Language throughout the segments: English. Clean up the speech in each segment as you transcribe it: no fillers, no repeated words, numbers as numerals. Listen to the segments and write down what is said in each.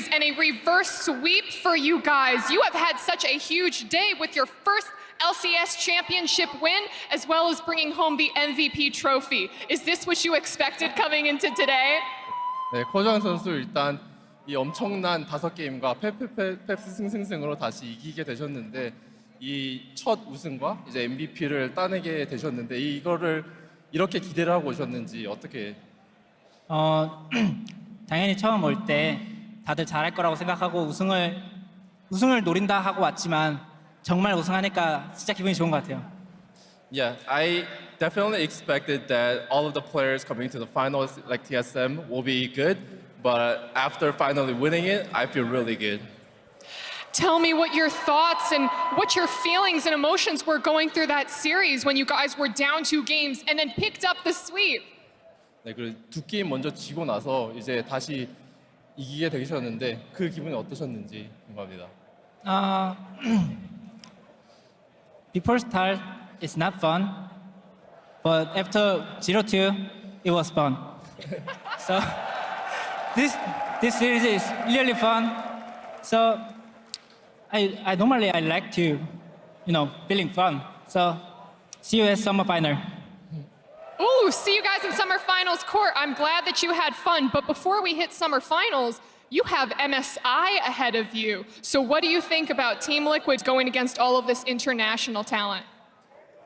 series and a reverse sweep for you guys. You have had such a huge day with your first LCS championship win, as well as bringing home the MVP trophy. Is this what you expected coming into today? 네, 코정 선수 일단 이 엄청난 5게임과 펩스 승승승으로 다시 이기게 되셨는데 이 첫 우승과 이제 MVP를 따내게 되셨는데 이거를 이렇게 기대를 하고 오셨는지 어떻게? 당연히 처음 올 때 다들 잘할 거라고 생각하고 우승을 노린다 하고 왔지만 정말 우승하니까 진짜 기분이 좋은 것 같아요. Yeah, I definitely expected that all of the players coming to the finals like TSM will be good, but after finally winning it, I feel really good. Tell me what your thoughts and what your feelings and emotions were going through that series when you guys were down 2 games and then picked up the sweep. 네, 그리고 2게임 먼저 지고 나서 이제 다시 이기게 되셨는데 그 기분이 어떠셨는지 궁금합니다. Before start, it's not fun, but after 0-2, it was fun. So this series is really fun. So I normally like to, feeling fun. So see you at summer final. Ooh, see you guys in summer finals court. I'm glad that you had fun, but before we hit summer finals, you have MSI ahead of you. So what do you think about Team Liquid going against all of this international talent?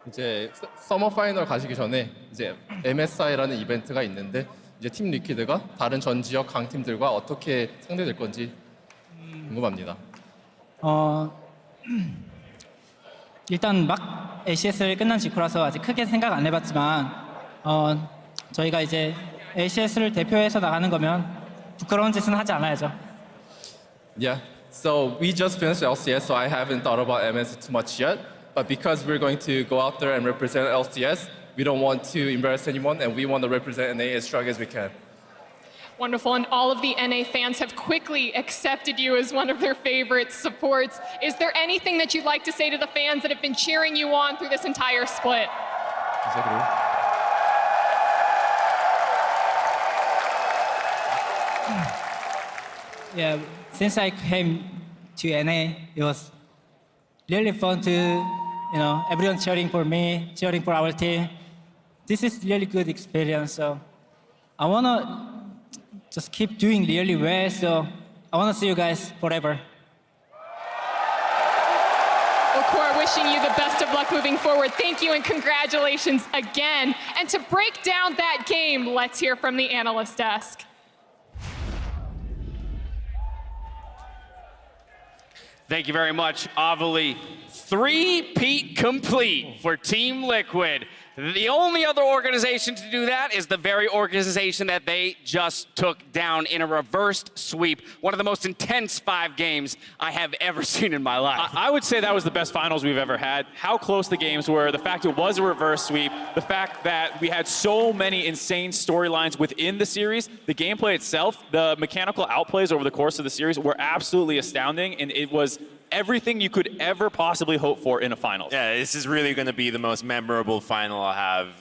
이제 서머 파이널 가시기 전에 이제 MSI라는 이벤트가 있는데 이제 팀 리퀴드가 다른 전 지역 강팀들과 어떻게 상대될 건지 궁금합니다. 일단 막 ACS를 끝난 직후라서 아직 크게 생각 안 해봤지만 저희가 이제 ACS를 대표해서 나가는 거면 부끄러운 짓은 하지 않아야죠. Yeah, so we just finished LCS, so I haven't thought about MS too much yet. But because we're going to go out there and represent LCS, we don't want to embarrass anyone, and we want to represent NA as strong as we can. Wonderful, and all of the NA fans have quickly accepted you as one of their favorite supports. Is there anything that you'd like to say to the fans that have been cheering you on through this entire split? Yeah, since I came to NA, it was really fun to, everyone cheering for me, cheering for our team. This is really good experience, so I wanna just keep doing really well, so I wanna see you guys forever. Well, Core, wishing you the best of luck moving forward. Thank you and congratulations again. And to break down that game, let's hear from the analyst desk. Thank you very much, Avali. 3-peat complete for Team Liquid. The only other organization to do that is the very organization that they just took down in a reversed sweep. One of the most intense 5 games I have ever seen in my life. I would say that was the best finals we've ever had. How close the games were, the fact it was a reverse sweep, the fact that we had so many insane storylines within the series, the gameplay itself, the mechanical outplays over the course of the series were absolutely astounding, and it was everything you could ever possibly hope for in a finals. Yeah, this is really going to be the most memorable final I'll have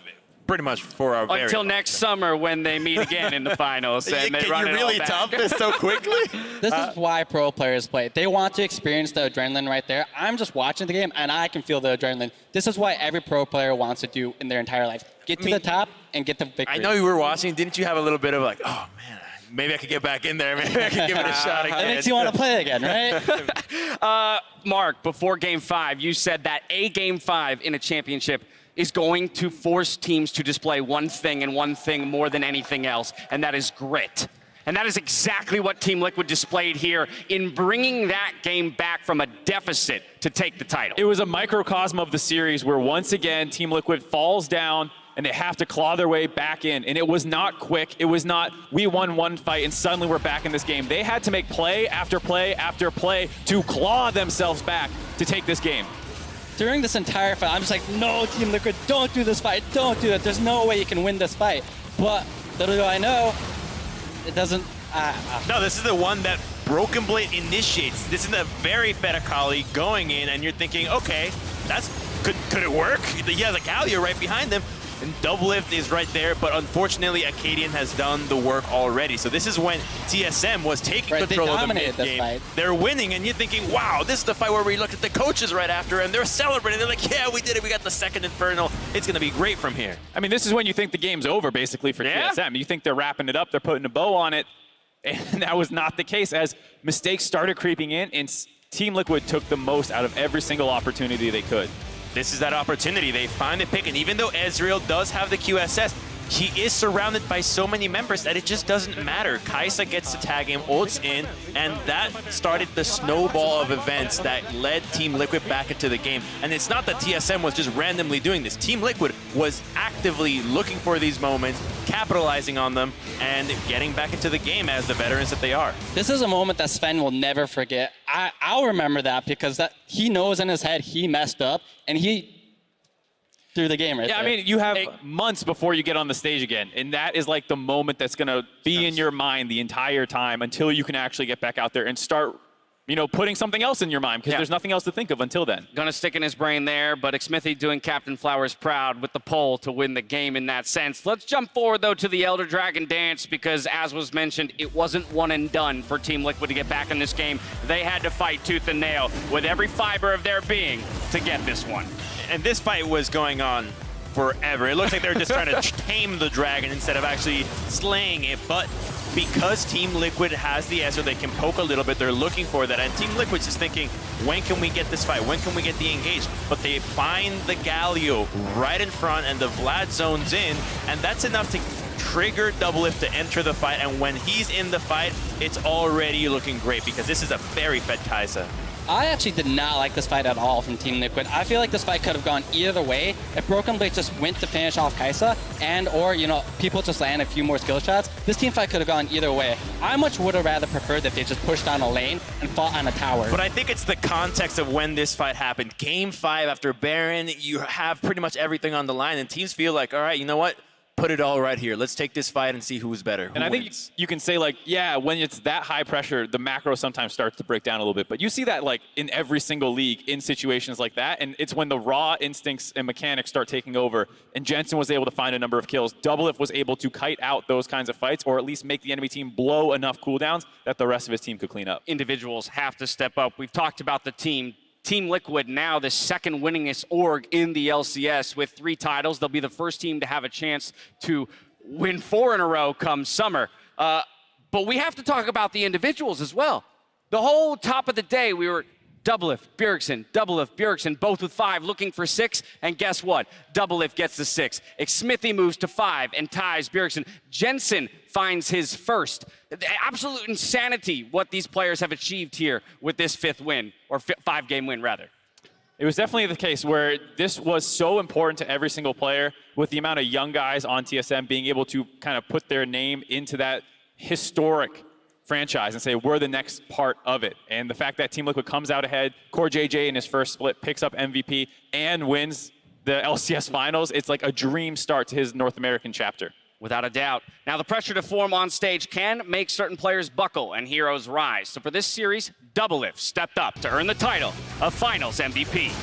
pretty much for our very until next summer when they meet again in the finals and they run it all back. Can you really top this so quickly? This is why pro players play. They want to experience the adrenaline right there. I'm just watching the game and I can feel the adrenaline. This is why every pro player wants to do in their entire life. Get to the top and get the victory. I know you were watching. Didn't you have a little bit of like, oh man, maybe I could get back in there. Maybe I could give it a shot again. It makes you want to play again, right? Mark, before Game 5, you said that a Game 5 in a championship is going to force teams to display one thing and one thing more than anything else, and that is grit. And that is exactly what Team Liquid displayed here in bringing that game back from a deficit to take the title. It was a microcosm of the series where once again Team Liquid falls down and they have to claw their way back in. And it was not quick. It was not, we won one fight and suddenly we're back in this game. They had to make play after play after play to claw themselves back to take this game. During this entire fight, I'm just like, no, Team Liquid, don't do this fight. Don't do that. There's no way you can win this fight. But little do I know, it doesn't. No, this is the one that Broken Blade initiates. This is the very Fetacali going in, and you're thinking, okay, could it work? He has a Galio right behind him. And Doublelift is right there, but unfortunately, Acadian has done the work already. So this is when TSM was taking control of the mid game. They're winning, and you're thinking, wow, this is the fight where we looked at the coaches right after, and they're celebrating. They're like, yeah, we did it. We got the second Infernal. It's going to be great from here. I mean, this is when you think the game's over, basically, for TSM. You think they're wrapping it up, they're putting a bow on it, and that was not the case as mistakes started creeping in, and Team Liquid took the most out of every single opportunity they could. This is that opportunity. They find the pick, and even though Ezreal does have the QSS, he is surrounded by so many members that it just doesn't matter. Kai'Sa gets to tag him, ults in, and that started the snowball of events that led Team Liquid back into the game. And it's not that TSM was just randomly doing this. Team Liquid was actively looking for these moments, capitalizing on them, and getting back into the game as the veterans that they are. This is a moment that Sven will never forget. I'll remember that because he knows in his head he messed up, and he through the game right there. I mean, you have months before you get on the stage again, and that is like the moment that's going to be in your mind the entire time until you can actually get back out there and start, you know, putting something else in your mind because there's nothing else to think of until then. Gonna stick in his brain there, but Xmithy doing Captain Flowers proud with the pull to win the game in that sense. Let's jump forward, though, to the Elder Dragon dance because, as was mentioned, it wasn't one and done for Team Liquid to get back in this game. They had to fight tooth and nail with every fiber of their being to get this one. And this fight was going on forever. It looks like they're just trying to tame the dragon instead of actually slaying it. But because Team Liquid has the Ezreal, they can poke a little bit. They're looking for that. And Team Liquid's just thinking, when can we get this fight? When can we get the engage? But they find the Galio right in front, and the Vlad zones in. And that's enough to trigger Doublelift to enter the fight. And when he's in the fight, it's already looking great because this is a very fed Kai'Sa. I actually did not like this fight at all from Team Liquid. I feel like this fight could have gone either way. If Broken Blade just went to finish off Kai'Sa and or, you know, people just land a few more skill shots, this team fight could have gone either way. I much would have rather preferred that they just pushed down a lane and fought on a tower. But I think it's the context of when this fight happened. Game 5 after Baron, you have pretty much everything on the line, and teams feel like, all right, you know what? Put it all right here. Let's take this fight and see who's better. And I think you can say, like, yeah, when it's that high pressure, the macro sometimes starts to break down a little bit. But you see that, like, in every single league in situations like that. And it's when the raw instincts and mechanics start taking over. And Jensen was able to find a number of kills. Doublelift was able to kite out those kinds of fights or at least make the enemy team blow enough cooldowns that the rest of his team could clean up. Individuals have to step up. We've talked about the team. Team Liquid now the second winningest org in the LCS with 3 titles. They'll be the first team to have a chance to win 4 in a row come summer. But we have to talk about the individuals as well. The whole top of the day, we were Doublelift, Bjergsen, both with 5, looking for 6, and guess what? Doublelift gets the 6. Xmithy moves to 5 and ties Bjergsen. Jensen finds his first. Absolute insanity what these players have achieved here with this 5th win, or 5-game win, rather. It was definitely the case where this was so important to every single player with the amount of young guys on TSM being able to kind of put their name into that historic franchise and say, we're the next part of it. And the fact that Team Liquid comes out ahead, Core JJ in his first split picks up MVP and wins the LCS finals, it's like a dream start to his North American chapter. Without a doubt. Now, the pressure to form on stage can make certain players buckle and heroes rise. So for this series, Doublelift stepped up to earn the title of Finals MVP.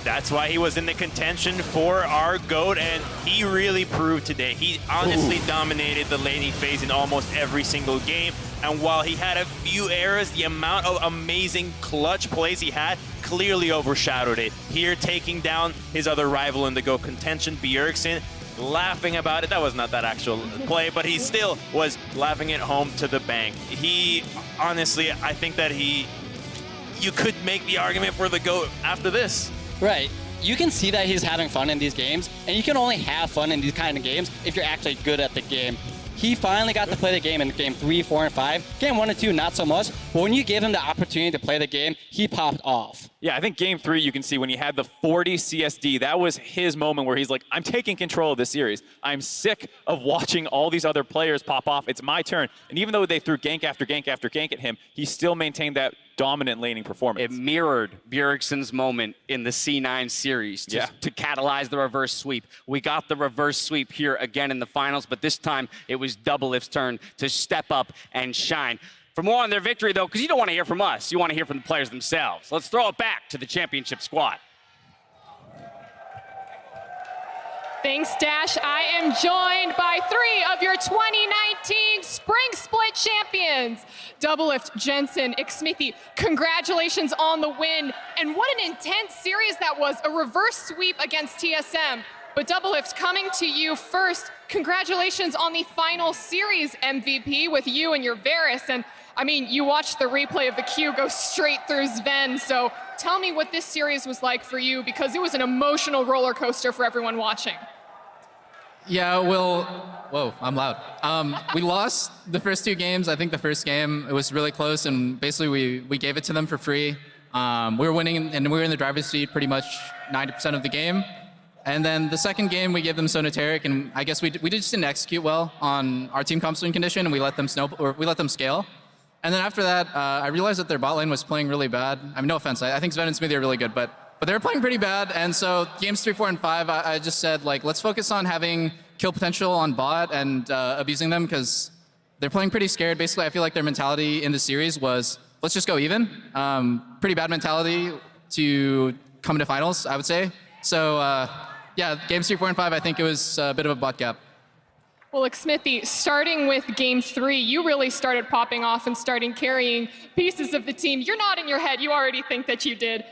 That's why he was in the contention for our GOAT, and he really proved today. He honestly dominated the laning phase in almost every single game. And while he had a few errors, the amount of amazing clutch plays he had clearly overshadowed it. Here, taking down his other rival in the GOAT contention, Bjergsen, laughing about it. That was not that actual play, but he still was laughing it home to the bank. He, honestly, I think that you could make the argument for the GOAT after this. Right. You can see that he's having fun in these games, and you can only have fun in these kind of games if you're actually good at the game. He finally got to play the game in game 3, 4, and 5. Game 1 and 2, not so much. But when you gave him the opportunity to play the game, he popped off. Yeah, I think game 3, you can see when he had the 40 CSD, that was his moment where he's like, I'm taking control of this series. I'm sick of watching all these other players pop off. It's my turn. And even though they threw gank after gank after gank at him, he still maintained that dominant laning performance. It mirrored Bjergsen's moment in the C9 series to catalyze the reverse sweep. We got the reverse sweep here again in the finals, but this time it was Doublelift's turn to step up and shine. For more on their victory, though, because you don't want to hear from us, you want to hear from the players themselves. Let's throw it back to the championship squad. Thanks, Dash. I am joined by 3 of your 2019 Spring Split champions. Doublelift, Jensen, Xmithy, congratulations on the win. And what an intense series that was, a reverse sweep against TSM. But Doublelift, coming to you first, congratulations on the final series MVP with you and your Varus. And I mean, you watched the replay of the Q go straight through Sven, so tell me what this series was like for you, because it was an emotional roller coaster for everyone watching. Yeah, well, whoa, I'm loud. We lost the first 2 games. I think the first game, it was really close, and basically we gave it to them for free. We were winning, and we were in the driver's seat pretty much 90% of the game. And then the second game, we gave them Sonoteric, and I guess we just didn't execute well on our team comp swing condition, and we let them scale. And then after that, I realized that their bot lane was playing really bad. I mean, no offense, I think Sven and Smithy are really good, but they were playing pretty bad. And so games 3, 4, and 5, I just said, like, let's focus on having kill potential on bot and abusing them, because they're playing pretty scared. Basically, I feel like their mentality in the series was, let's just go even. Pretty bad mentality to come into finals, I would say. So yeah, games 3, 4, and 5, I think it was a bit of a bot gap. Well, Xmithy, starting with game 3, you really started popping off and starting carrying pieces of the team. You're nodding your head, you already think that you did.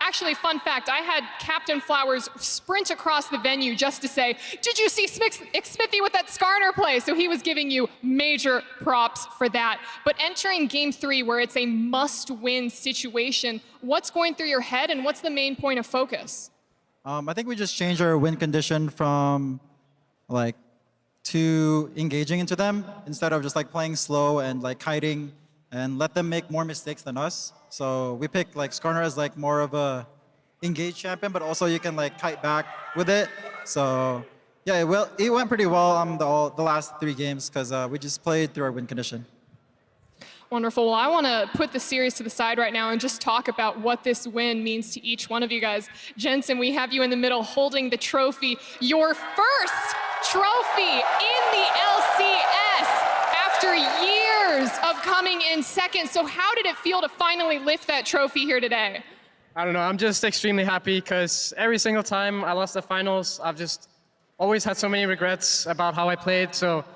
Actually, fun fact, I had Captain Flowers sprint across the venue just to say, did you see Xmithy with that Skarner play? So he was giving you major props for that. But entering game 3, where it's a must-win situation, what's going through your head and what's the main point of focus? I think we just changed our win condition from like to engaging into them instead of just like playing slow and like kiting and let them make more mistakes than us. So we picked like Skarner as like more of a engaged champion, but also you can like kite back with it. So yeah, it went pretty well on the last 3 games because we just played through our win condition. Wonderful. Well, I want to put the series to the side right now and just talk about what this win means to each one of you guys. Jensen, we have you in the middle holding the trophy, your first trophy in the LCS after years of coming in second. So how did it feel to finally lift that trophy here today? I don't know, I'm just extremely happy because every single time I lost the finals, I've just always had so many regrets about how I played. So,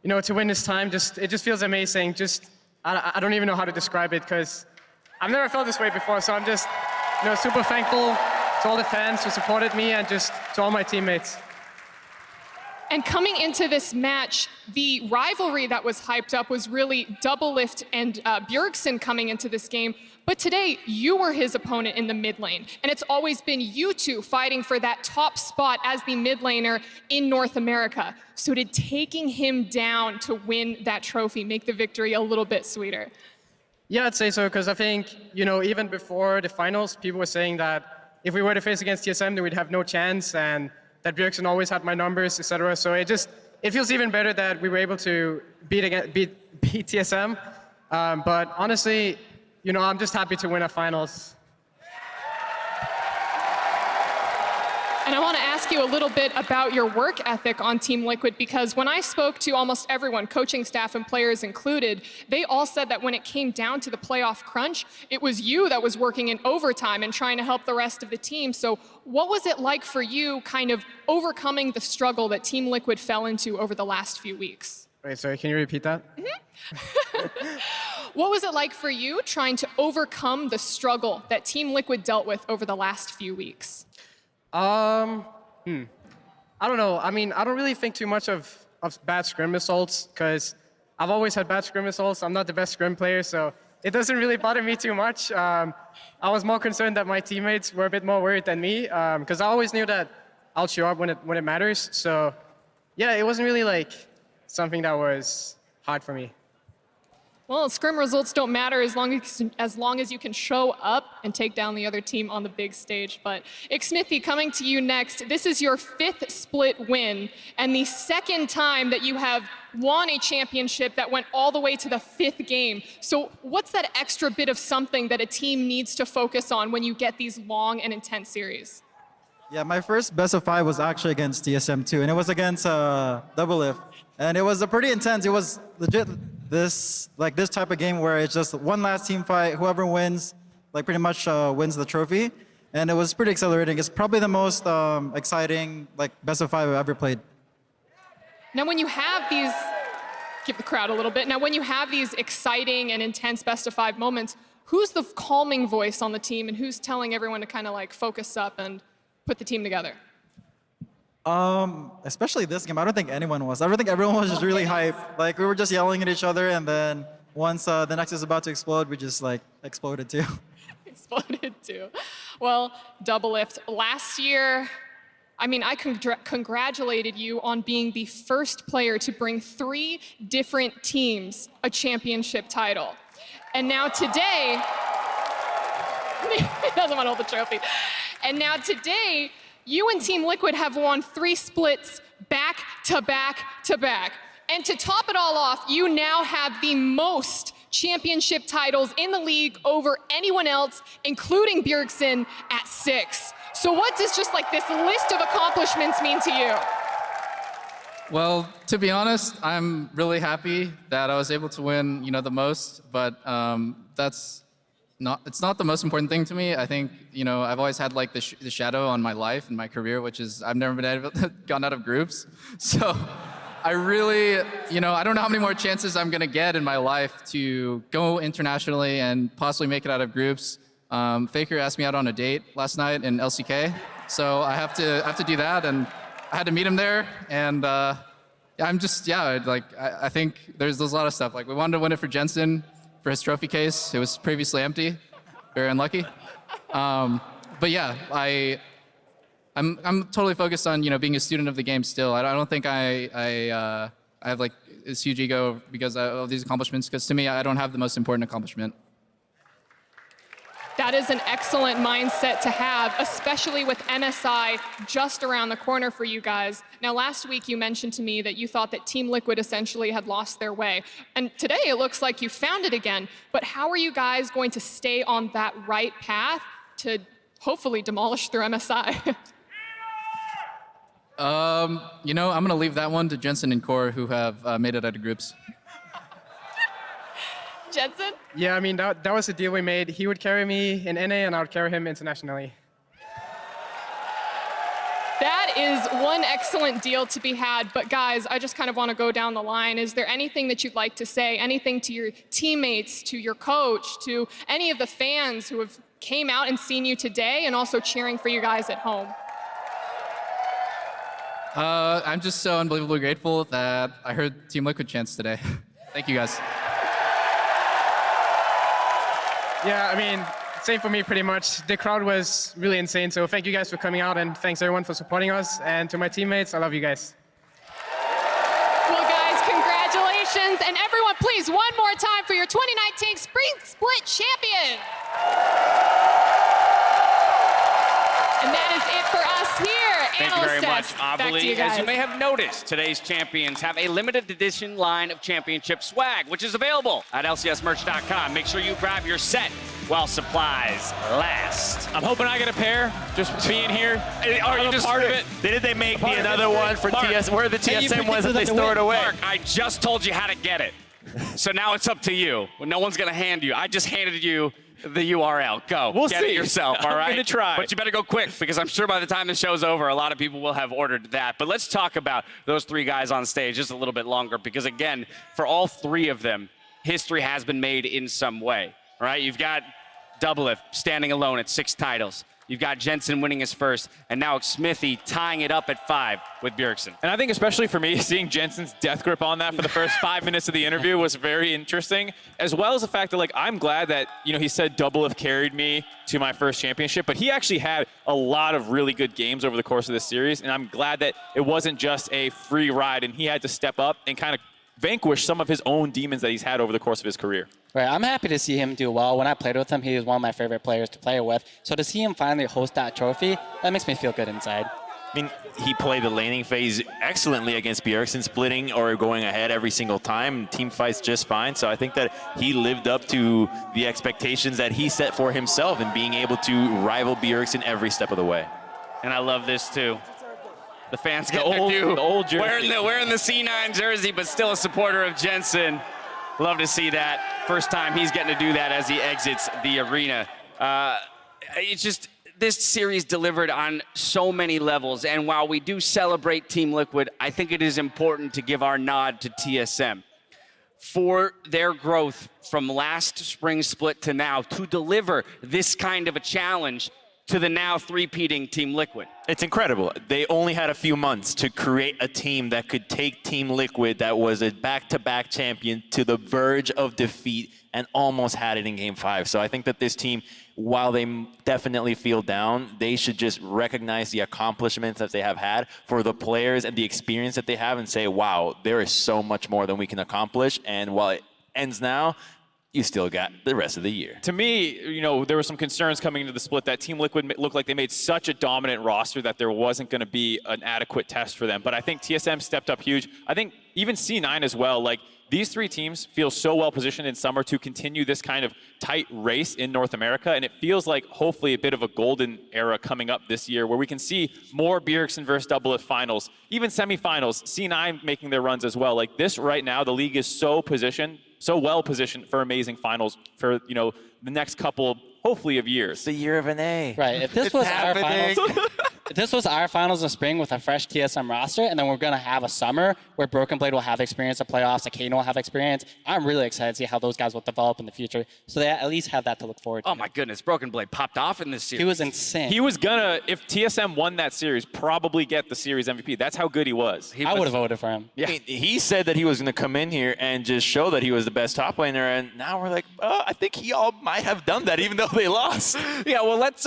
you know, to win this time, it just feels amazing. I don't even know how to describe it because I've never felt this way before. So I'm just, you know, super thankful to all the fans who supported me and just to all my teammates. And coming into this match, the rivalry that was hyped up was really Doublelift and Bjergsen coming into this game. But today, you were his opponent in the mid lane. And it's always been you two fighting for that top spot as the mid laner in North America. So did taking him down to win that trophy make the victory a little bit sweeter? Yeah, I'd say so, because I think, you know, even before the finals, people were saying that if we were to face against TSM, then we'd have no chance, and that Bjergsen always had my numbers, etc. So it feels even better that we were able to beat TSM. But honestly, you know, I'm just happy to win a finals. And I want to ask you a little bit about your work ethic on Team Liquid, because when I spoke to almost everyone, coaching staff and players included, they all said that when it came down to the playoff crunch, it was you that was working in overtime and trying to help the rest of the team. So what was it like for you kind of overcoming the struggle that Team Liquid fell into over the last few weeks? Wait, sorry, can you repeat that? What was it like for you trying to overcome the struggle that Team Liquid dealt with over the last few weeks? I don't know. I mean, I don't really think too much of bad scrim results because I've always had bad scrim results. I'm not the best scrim player, so it doesn't really bother me too much. I was more concerned that my teammates were a bit more worried than me because I always knew that I'll show up when it matters. So yeah, it wasn't really like something that was hard for me. Well, scrim results don't matter as long as you can show up and take down the other team on the big stage. But Xmithy, coming to you next, this is your 5th split win and the 2nd time that you have won a championship that went all the way to the 5th game. So what's that extra bit of something that a team needs to focus on when you get these long and intense series? Yeah, my first best of 5 was actually against TSM too, and it was against Doublelift. And it was a pretty intense. It was legit this type of game where it's just one last team fight. Whoever wins, like pretty much wins the trophy. and it was pretty exhilarating. It's probably the most exciting like best of 5 I've ever played. Now, when you have these, give the crowd a little bit. Now, when you have these exciting and intense best of 5 moments, who's the calming voice on the team, and who's telling everyone to kind of like focus up and put the team together? Especially this game, I don't think anyone was. I think everyone was just really hyped. Like we were just yelling at each other, and then once the next is about to explode, we just like exploded too. Exploded too. Well, Double Lift, last year, I mean, I congratulated you on being the first player to bring 3 different teams a championship title. And now today, he doesn't want to hold the trophy. And now today, you and Team Liquid have won 3 splits back to back to back. And to top it all off, you now have the most championship titles in the league over anyone else, including Bjergsen at 6. So what does just like this list of accomplishments mean to you? Well, to be honest, I'm really happy that I was able to win, the most, but it's not the most important thing to me. I think, I've always had like the shadow on my life and my career, which is I've never been gone out of groups. So I really, I don't know how many more chances I'm gonna get in my life to go internationally and possibly make it out of groups. Faker asked me out on a date last night in LCK, so I have to do that, and I had to meet him there, and I'm just, I think there's a lot of stuff. Like we wanted to win it for Jensen for his trophy case. It was previously empty, very unlucky. But yeah, I'm totally focused on being a student of the game still. I don't think I have like this huge ego because of these accomplishments. Because to me, I don't have the most important accomplishment. That is an excellent mindset to have, especially with MSI just around the corner for you guys. Now, last week you mentioned to me that you thought that Team Liquid essentially had lost their way. And today it looks like you found it again. But how are you guys going to stay on that right path to hopefully demolish their MSI? I'm going to leave that one to Jensen and Core, who have made it out of groups. Jensen? Yeah, I mean, that was the deal we made. He would carry me in NA, and I would carry him internationally. That is one excellent deal to be had. But guys, I just kind of want to go down the line. Is there anything that you'd like to say? Anything to your teammates, to your coach, to any of the fans who have came out and seen you today and also cheering for you guys at home? I'm just so unbelievably grateful that I heard Team Liquid chants today. Thank you, guys. Yeah, I mean, same for me pretty much. The crowd was really insane, so thank you guys for coming out, and thanks everyone for supporting us. And to my teammates, I love you guys. Well, guys, congratulations. And everyone, please, one more time for your 2019 Spring Split champion. And that is it for us here. Thank you very much, Back to you Avali. guys. As you may have noticed, today's champions have a limited edition line of championship swag, which is available at lcsmerch.com. Make sure you grab your set while supplies last. I'm hoping I get a pair, just being here. Are you just part of it? Didn't they make me another one for TS? Where the TSM was that they stored away? Mark, I just told you how to get it. So now it's up to you. No one's going to hand you. I just handed you the URL. Go. We'll get see. it yourself, all right? I'm gonna try. But you better go quick, because I'm sure by the time the show's over, a lot of people will have ordered that. But let's talk about those 3 guys on stage just a little bit longer, because again, for all 3 of them, history has been made in some way, all right? You've got Doublelift standing alone at 6 titles. You've got Jensen winning his first, and now Smithy tying it up at 5 with Bjergsen. And I think especially for me, seeing Jensen's death grip on that for the first 5 minutes of the interview was very interesting, as well as the fact that, like, I'm glad that, he said Doublelift carried me to my first championship, but he actually had a lot of really good games over the course of this series, and I'm glad that it wasn't just a free ride, and he had to step up and kind of vanquish some of his own demons that he's had over the course of his career. Right, I'm happy to see him do well. When I played with him, he was one of my favorite players to play with. So to see him finally host that trophy, that makes me feel good inside. I mean, he played the laning phase excellently against Bjergsen, splitting or going ahead every single time. Team fights just fine. So I think that he lived up to the expectations that he set for himself in being able to rival Bjergsen every step of the way. And I love this too. The fans get the old jersey. Wearing the C9 jersey, but still a supporter of Jensen. Love to see that. First time he's getting to do that as he exits the arena. It's just this series delivered on so many levels, and while we do celebrate Team Liquid, I think it is important to give our nod to TSM for their growth from last spring split to now to deliver this kind of a challenge to the now three-peating Team Liquid. It's incredible. They only had a few months to create a team that could take Team Liquid, that was a back-to-back champion, to the verge of defeat and almost had it in Game 5. So I think that this team, while they definitely feel down, they should just recognize the accomplishments that they have had for the players and the experience that they have and say, wow, there is so much more than we can accomplish. And while it ends now, you still got the rest of the year. To me, you know, there were some concerns coming into the split that Team Liquid looked like they made such a dominant roster that there wasn't going to be an adequate test for them. But I think TSM stepped up huge. I think even C9 as well. Like, these three teams feel so well positioned in summer to continue this kind of tight race in North America. And it feels like hopefully a bit of a golden era coming up this year where we can see more Bjergsen versus Doublelift finals, even semifinals, C9 making their runs as well. Like this right now, the league is so well positioned for amazing finals for, you know, the next couple, hopefully, of years. It's the year of an A. Right. If this was our finals, if this was our finals in spring with a fresh TSM roster, and then we're going to have a summer where Broken Blade will have experience of playoffs, Akane will have experience, I'm really excited to see how those guys will develop in the future. So they at least have that to look forward to. Oh my goodness, Broken Blade popped off in this series. He was insane. He was gonna, if TSM won that series, probably get the series MVP. That's how good he was. I would have voted for him. Yeah. I mean, he said that he was going to come in here and just show that he was the best top laner, and now we're like, I think he all might have done that, even though they lost. Yeah, well, let's,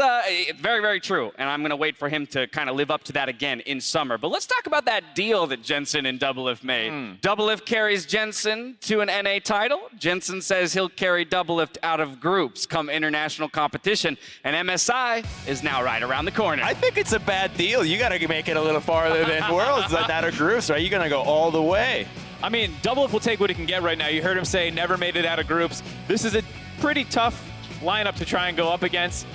very, very true. And I'm going to wait for him to kind of live up to that again in summer. But let's talk about that deal that Jensen and Doublelift made. Doublelift carries Jensen to an NA title. Jensen says he'll carry Doublelift out of groups come international competition. And MSI is now right around the corner. I think it's a bad deal. You got to make it a little farther than Worlds, out of groups, right? You're going to go all the way. I mean, Doublelift will take what he can get right now. You heard him say never made it out of groups. This is a pretty tough lineup to try and go up against.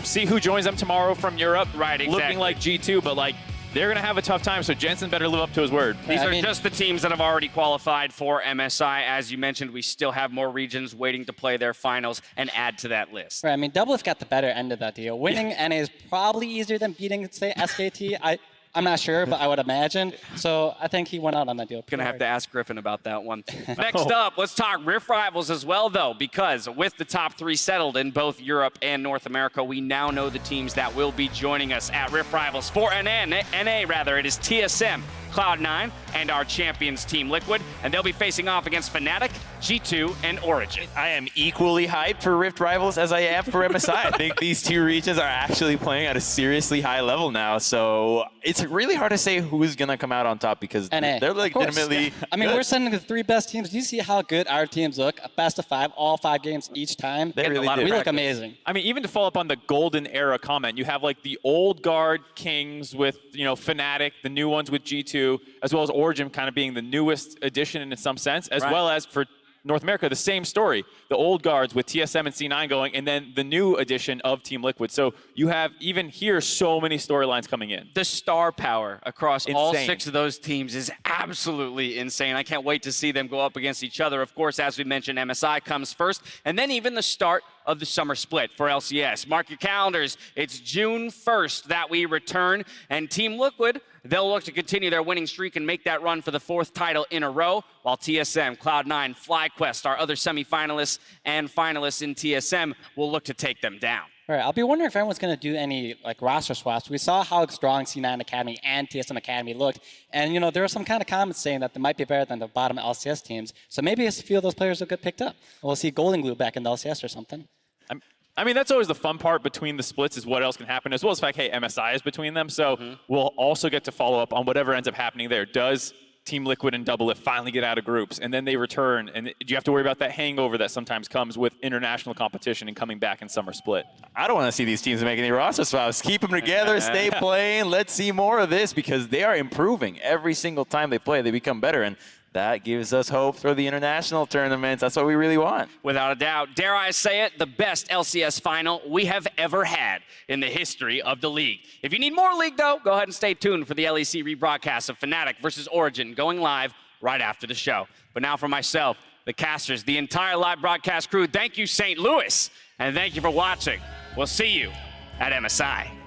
See who joins them tomorrow from Europe. Right, exactly. Looking like G2, but like they're going to have a tough time, so Jensen better live up to his word. These are just the teams that have already qualified for MSI. As you mentioned, we still have more regions waiting to play their finals and add to that list. Right, I mean, Doublelift got the better end of that deal. Winning NA is probably easier than beating, say, SKT. I'm not sure, but I would imagine. So I think he went out on that deal. Gonna have to ask Griffin about that one. Next up, let's talk Rift Rivals as well, though, because with the top three settled in both Europe and North America, we now know the teams that will be joining us at Rift Rivals. For NA, it is TSM, Cloud9, and our champions, Team Liquid, and they'll be facing off against Fnatic, G2, and Origin. I am equally hyped for Rift Rivals as I am for MSI. I think these two regions are actually playing at a seriously high level now, so it's really hard to say who's going to come out on top because they're legitimately I mean, we're sending the three best teams. Do you see how good our teams look? A best of 5, all 5 games each time. They really do. We look amazing. I mean, even to follow up on the golden era comment, you have like the old guard Kings with, you know, Fnatic, the new ones with G2, as well as Origin kind of being the newest addition in some sense, as well as for North America, the same story. The old guards with TSM and C9 going, and then the new addition of Team Liquid. So you have even here so many storylines coming in. The star power across all 6 of those teams is absolutely insane. I can't wait to see them go up against each other. Of course, as we mentioned, MSI comes first, and then even the start of the summer split for LCS. Mark your calendars. It's June 1st that we return, and Team Liquid, they'll look to continue their winning streak and make that run for the 4th title in a row, while TSM, Cloud9, FlyQuest, our other semifinalists and finalists in TSM, will look to take them down. All right, I'll be wondering if everyone's going to do any like roster swaps. We saw how strong C9 Academy and TSM Academy looked, and you know there were some kind of comments saying that they might be better than the bottom LCS teams. So maybe a few of those players will get picked up. We'll see Golden Glue back in the LCS or something. I mean, that's always the fun part between the splits is what else can happen, as well as the fact, hey, MSI is between them. So we'll also get to follow up on whatever ends up happening there. Does Team Liquid and Doublelift finally get out of groups, and then they return, and do you have to worry about that hangover that sometimes comes with international competition and coming back in summer split? I don't want to see these teams make any roster swaps. Keep them together, stay playing. Let's see more of this because they are improving. Every single time they play, they become better, and that gives us hope for the international tournaments. That's what we really want. Without a doubt. Dare I say it, the best LCS final we have ever had in the history of the league. If you need more league, though, go ahead and stay tuned for the LEC rebroadcast of Fnatic versus Origin going live right after the show. But now for myself, the casters, the entire live broadcast crew, thank you, St. Louis, and thank you for watching. We'll see you at MSI.